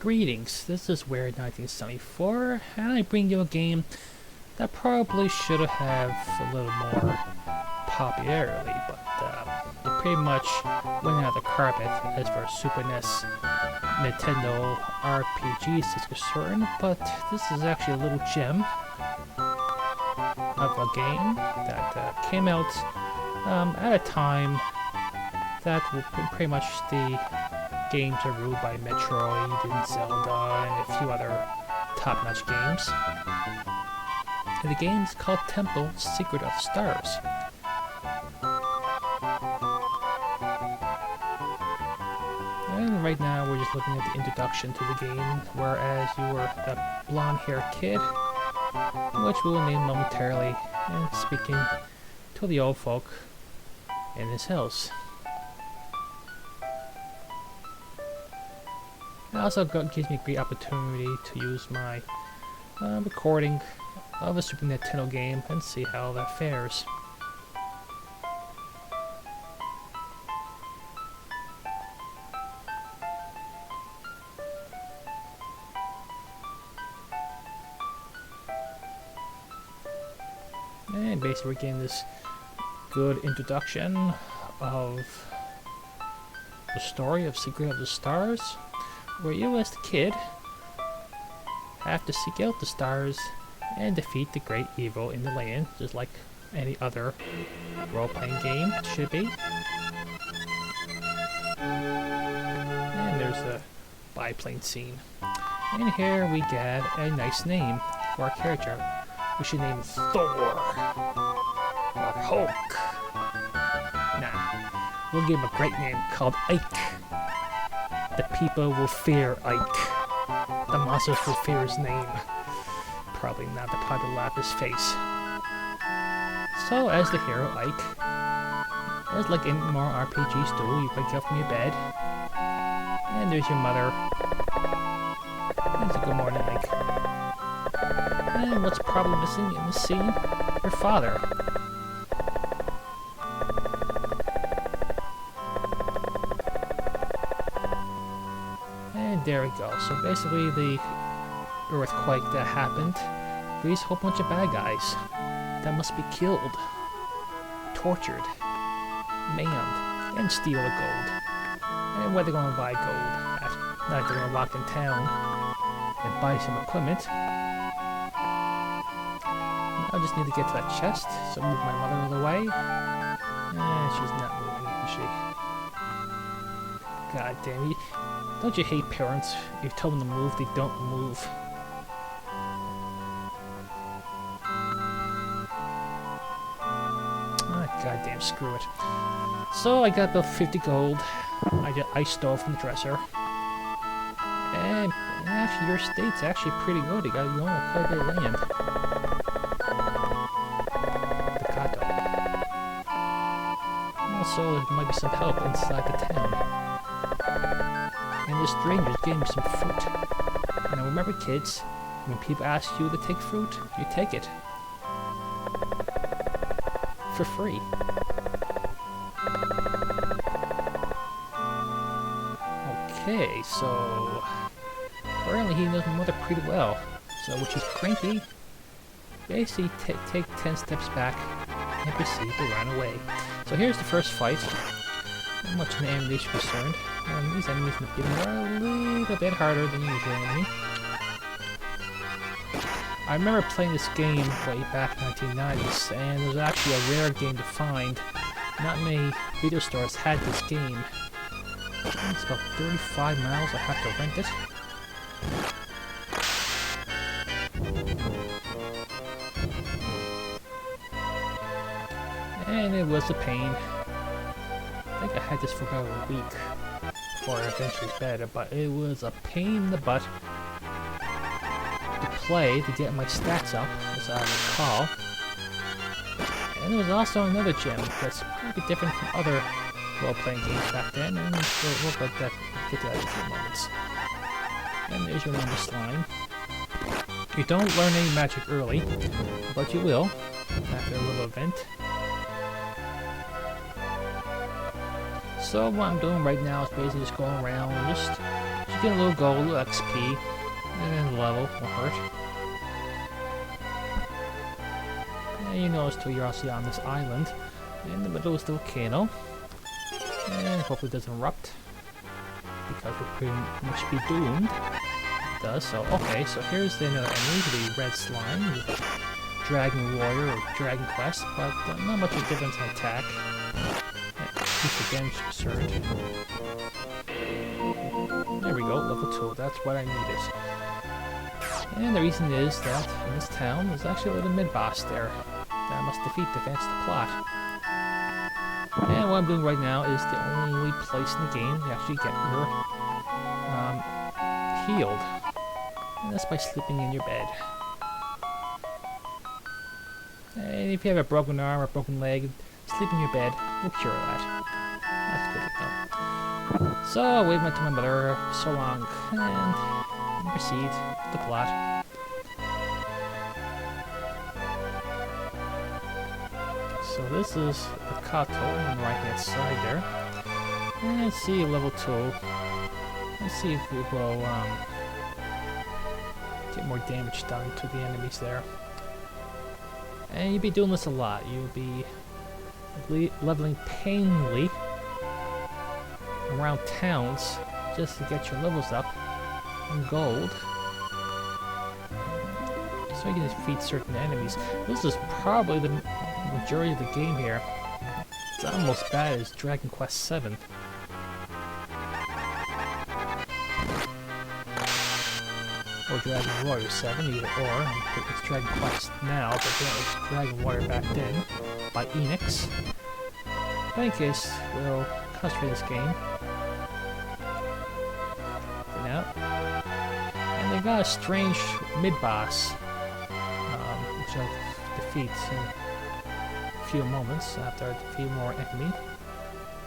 Greetings, this is Weird 1974, and I bring you a game that probably should have a little more popularity, but it pretty much went out of the carpet as far as Super NES Nintendo RPGs is concerned, but this is actually a little gem of a game that came out at a time that pretty much the games are ruled by Metroid and Zelda and a few other top-notch games. And the game is called Temple Secret of Stars. And right now we're just looking at the introduction to the game, whereas you were that blonde-haired kid, which we will name momentarily, and speaking to the old folk in his house. It also gives me a great opportunity to use my recording of a Super Nintendo game and see how that fares. And basically we're getting this good introduction of the story of Secret of the Stars, where you as the kid have to seek out the stars and defeat the great evil in the land, just like any other role-playing game should be. And there's a biplane scene. And here we get a nice name for our character. We should name him Thor or Hulk. Nah, we'll give him a great name called Ike. The people will fear Ike. The monsters will fear his name. Probably not the part to laugh his face. So, as the hero Ike, as like in more RPGs do, you wake up from your bed, and there's your mother. It's a good morning, Ike. And what's probably missing in this scene? Your father. There we go. So basically the earthquake that happened frees a whole bunch of bad guys that must be killed, tortured, maimed, and steal the gold. And where they're going to buy gold? Now they're going to walk in town and buy some equipment. I just need to get to that chest, so move my mother out of the way. She's not moving, is she? God damn you. Don't you hate parents? You tell them to move, they don't move. Ah, goddamn, screw it. So I got about 50 gold. I stole from the dresser. And actually, your estate's actually pretty good. You own quite a bit of land. The cotto. Also, there might be some help inside the town. And the strangers gave me some fruit. Now remember, kids, when people ask you to take fruit, you take it. For free. Okay, so apparently he knows my mother pretty well. So when she's cranky, basically take 10 steps back and proceed to run away. So here's the first fight. Not much an ammunition concerned. These enemies in the beginning are a little bit harder than usual enemy. I remember playing this game way back in the 1990s, and it was actually a rare game to find. Not many video stores had this game. It's about 35 miles, I have to rent it. And it was a pain. I think I had this for about a week before I eventually better, but it was a pain in the butt to play to get my stats up, as I recall. And there was also another gem that's probably different from other role-playing games back then, and we'll get to that in a few moments. And there's your number slime. You don't learn any magic early, but you will after a little event. So what I'm doing right now is basically just going around and just get a little gold, a little XP, and level will hurt. And you notice too, you're also on this island. In the middle is the volcano. And hopefully it doesn't erupt. Because we'll pretty much be doomed. It does, so okay, so here's the another enemy, the red slime, the Dragon Warrior or Dragon Quest, but not much of a difference in attack. Keeps the damage absurd. There we go, level 2, that's what I needed. And the reason is that in this town there's actually a little mid-boss there that I must defeat to advance the plot. And what I'm doing right now is the only place in the game to actually get your healed. And that's by sleeping in your bed. And if you have a broken arm or broken leg, sleep in your bed will cure that. That's good to know. So I waved to my mother so long and proceed with the plot. So this is the Kato on the right hand side there. And let's see level 2. Let's see if we will get more damage done to the enemies there. And you'll be doing this a lot. You'll be leveling painfully around towns just to get your levels up in gold. So you can defeat certain enemies. This is probably the majority of the game here. It's almost bad as Dragon Quest VII. Or Dragon Warrior 7, either or. It's Dragon Quest now, but yeah, it's Dragon Warrior back then, by Enix. But in case, we'll concentrate this game for now. And they got a strange mid-boss, which I'll defeat in a few moments after I defeat more enemy.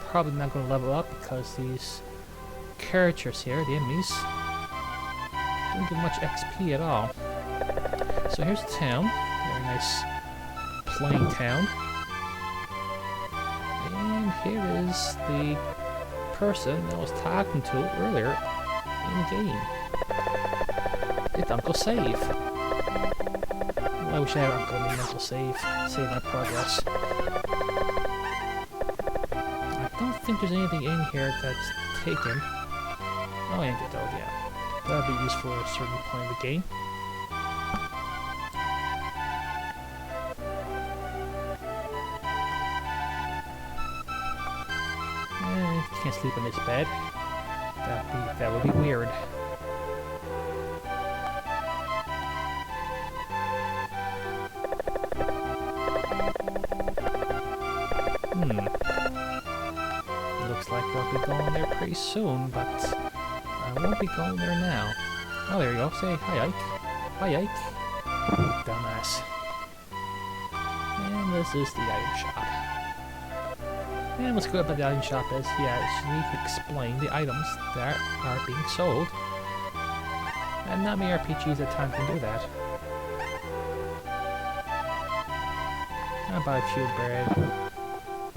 Probably not going to level up because these characters here, the enemies, don't give much XP at all. So here's the town. Very nice plain town. And here is the person I was talking to earlier in the game. It's Uncle Save. Well, I wish I had Uncle named Uncle Save. Save my progress. I don't think there's anything in here that's taken. Oh, antidote, yeah. That'll be useful at a certain point of the game. And can't sleep in this bed. That would be weird. Looks like we'll be going there pretty soon, but I won't be going there now. Oh, there you go. Say hi, Ike. Hi, Ike. Dumbass. And this is the item shop. And what's good about the item shop is, yeah, you need to explain the items that are being sold. And not many RPGs at time can do that. I'll buy a few bread.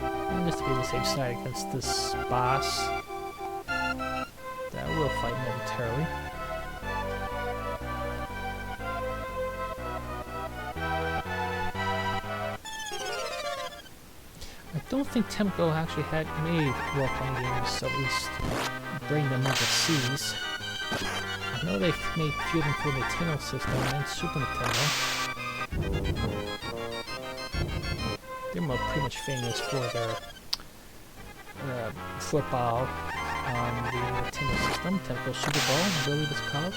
And just to be on the safe side against this boss that we'll fight momentarily. I don't think Temco actually had made role-playing games, so at least bring them into C's. I know they've made a few of them for the Nintendo system and Super Nintendo. They're pretty much famous for their football on the Nintendo system, Temco Super Bowl, I believe it's called.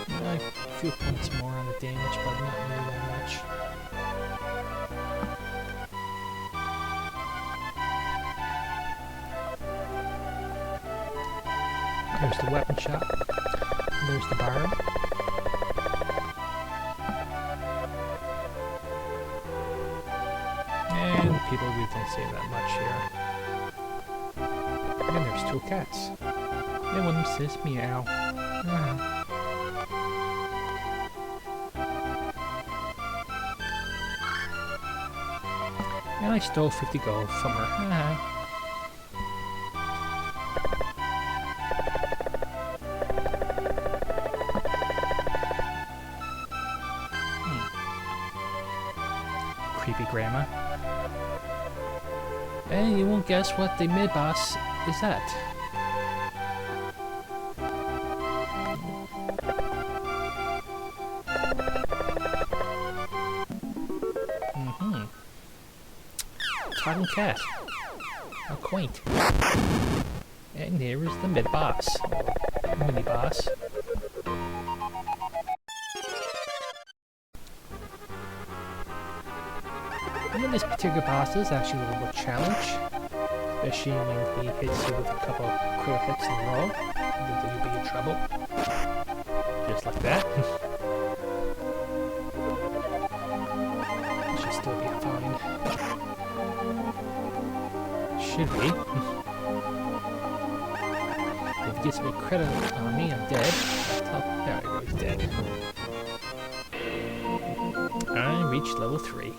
Yeah, a few points more on the damage, but not really that much. There's the weapon shop. There's the bar. And people really don't say that much here. And there's two cats. And one of them says meow. And I stole 50 gold from her. Grandma. And you won't guess what the mid-boss is at. Talking cat. How quaint. And here is the mid-boss. Mini-boss. And this particular boss is actually a little bit challenge. Especially when he hits you with a couple of crit hits in a row. Then you'll be in trouble. Just like that. It should still be fine. Should be. If he gets me credit on me, I'm dead. There we go, he's dead. I reached level 3.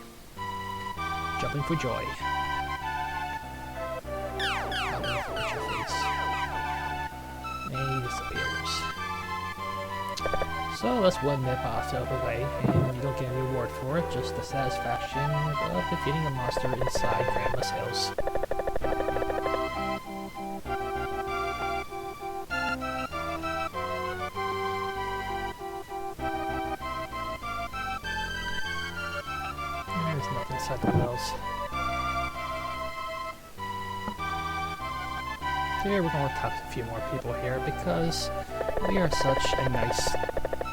Jumping for joy. And he disappears. So let's one that boss out of the way, and you don't get a reward for it, just the satisfaction of defeating a monster inside Grandma's house. There's nothing inside the wells. Here we're going to talk to a few more people here because we are such a nice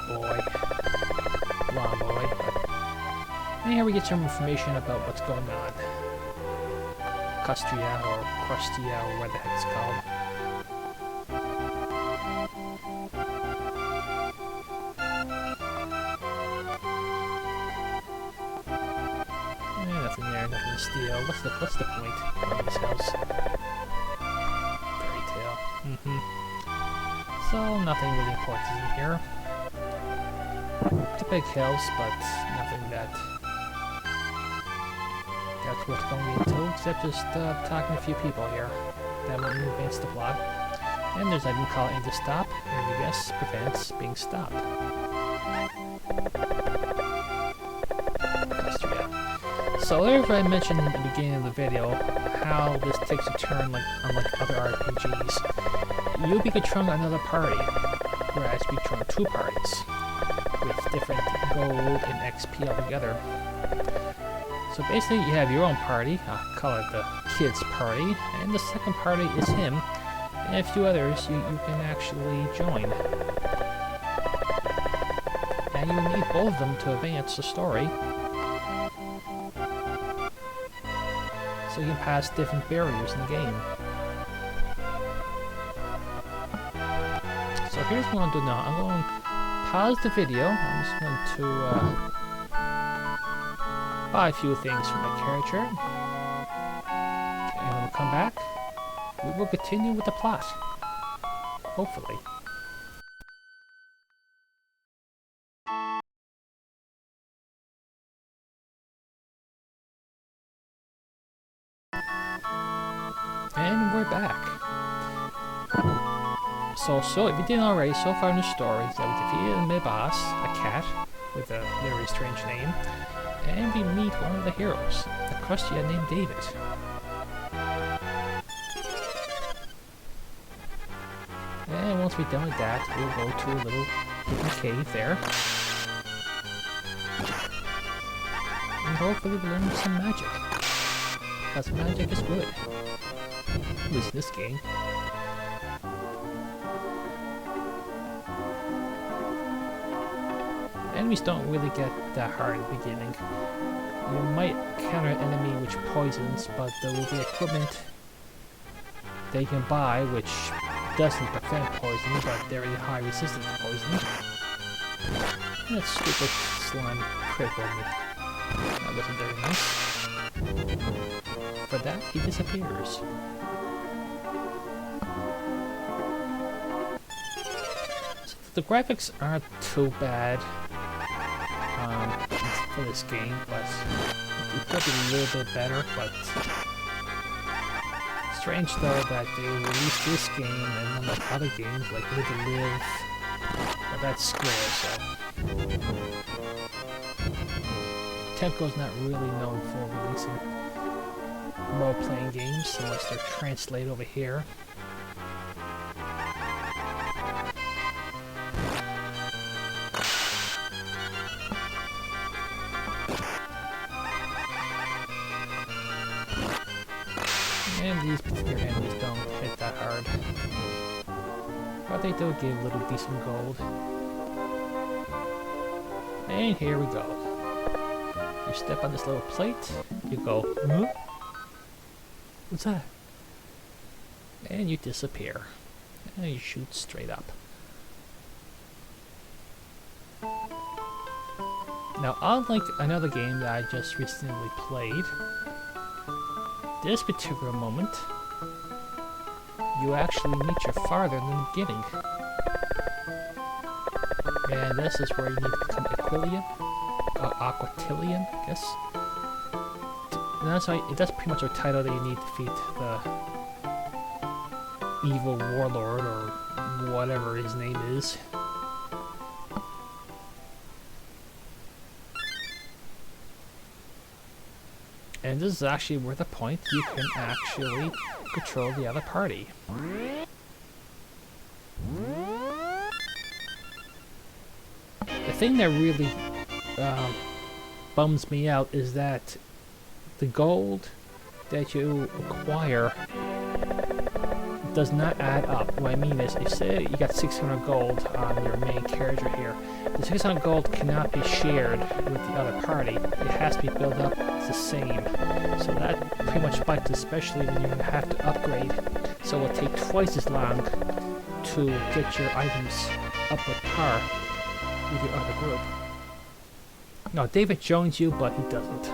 boy. Lawn boy. And here we get some information about what's going on. Custria or Crustia or what the heck it's called. Nothing there, nothing to steal. What's the point of this house? Fairy tale. So nothing really important in here. It's a big house, but nothing that's worth going into, except just talking to a few people here that will advance the plot. And there's item called aim to stop, and I guess prevents being stopped. So earlier I mentioned at the beginning of the video how this takes a turn unlike other RPGs. You'll be controlling another party, whereas we control 2 parties with different gold and XP altogether. So basically you have your own party, I'll call it the kid's party, and the second party is him, and a few others you can actually join. And you need both of them to advance the story. So you can pass different barriers in the game. So here's what I'm doing now. I'm going to pause the video. I'm just going to buy a few things from my character. And when we come back, we will continue with the plot. Hopefully. And we're back. So if you didn't already, so far in the story, that we defeated a mid-boss, a cat, with a very strange name, and we meet one of the heroes, a Crustia named David. And once we're done with that, we'll go to a little hidden cave there. And hopefully we'll learn some magic. Because magic is good. At least in this game. Enemies don't really get that hard at the beginning. You might encounter an enemy which poisons, but there will be equipment they can buy which doesn't prevent poisoning, but they're in high resistance to poisoning. And that stupid slime critical me. That wasn't very nice. For that, he disappears. So the graphics aren't too bad for this game, but it could be a little bit better. But strange though that they released this game and unlike other games like Live to Live, well, that's Square, so Temco's not really known for releasing role-playing games unless they're translated over here. And these particular enemies don't hit that hard. But they do give a little decent gold. And here we go. You step on this little plate, you go, huh? What's that? And you disappear. And you shoot straight up. Now, unlike another game that I just recently played, this particular moment, you actually meet your father in the beginning. And this is where you need to become Aquilian, Aquatilian, I guess. And that's pretty much a title that you need to defeat the evil warlord or whatever his name is. And this is actually where the point you can actually control the other party. The thing that really bums me out is that the gold that you acquire does not add up. What I mean is, you say you got 600 gold on your main character here. The 600 gold cannot be shared with the other party. It has to be built up the same. So that pretty much spikes, especially when you have to upgrade. So it will take twice as long to get your items up with par with your other group. Now, David joins you, but he doesn't.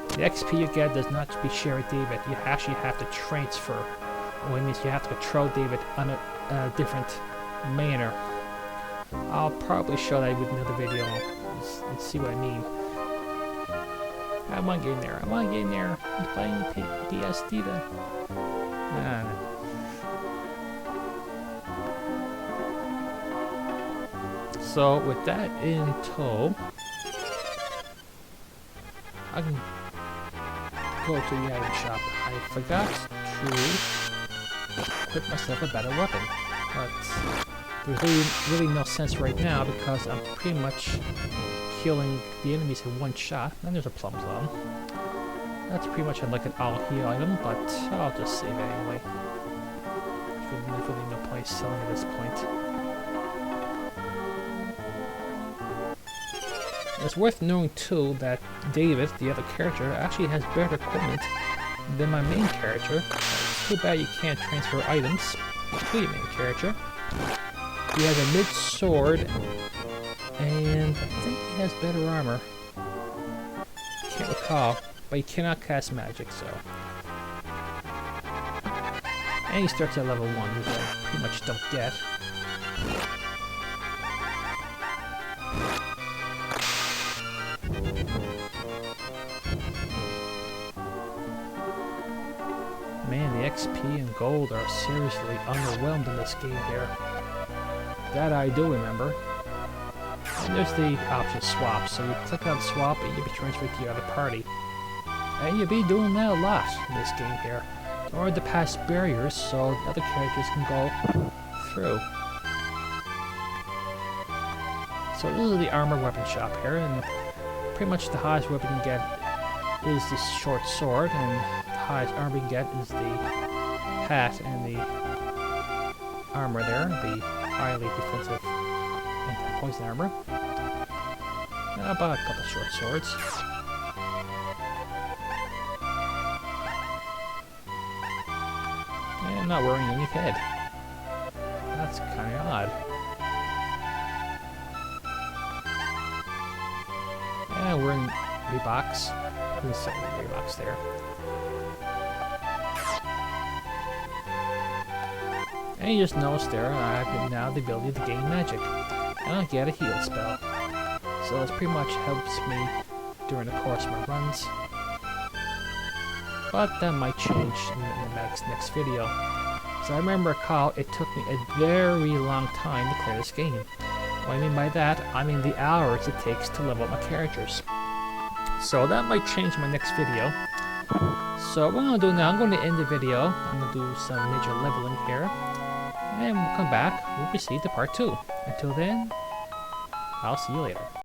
The XP you get does not be shared with David. You actually have to transfer. Which means you have to control David on a different manner. I'll probably show that with another video and see what I mean. I want to get in there. I want to get in there. I'm playing PSD then. Nah. So with that in tow, I can go to the item shop. I forgot to equip myself a better weapon, but there's really no sense right now because I'm pretty much killing the enemies in one shot. And there's a plum plum. That's pretty much like an all heal item, but I'll just save it anyway. There's really no point selling at this point. It's worth knowing too that David, the other character, actually has better equipment than my main character. It's too bad you can't transfer items to your main character. He has a mid-sword, and I think he has better armor. Can't recall, but he cannot cast magic, so. And he starts at level 1, which I pretty much don't get. Man, the XP and gold are seriously underwhelmed in this game here. That I do remember. And there's the option swap, so you click on swap and you'll be transferred to your other party. And you'll be doing that a lot in this game here. In order to pass barriers so other characters can go through. So this is the armor weapon shop here, and pretty much the highest weapon you can get is this short sword, and the highest armor you can get is the hat and the armor there, the highly defensive anti-poison armor. And I bought a couple short swords. And I'm not wearing any head. That's kind of odd. And we're in Reeboks. There's some Reeboks there. And you just notice there, I have now the ability to gain magic. And I get a heal spell. So this pretty much helps me during the course of my runs. But that might change in the next video. So I remember it took me a very long time to clear this game. What I mean by that, I mean the hours it takes to level up my characters. So that might change my next video. So what I'm going to do now, I'm going to end the video. I'm going to do some major leveling here. And we'll come back, we'll proceed to part 2. Until then, I'll see you later.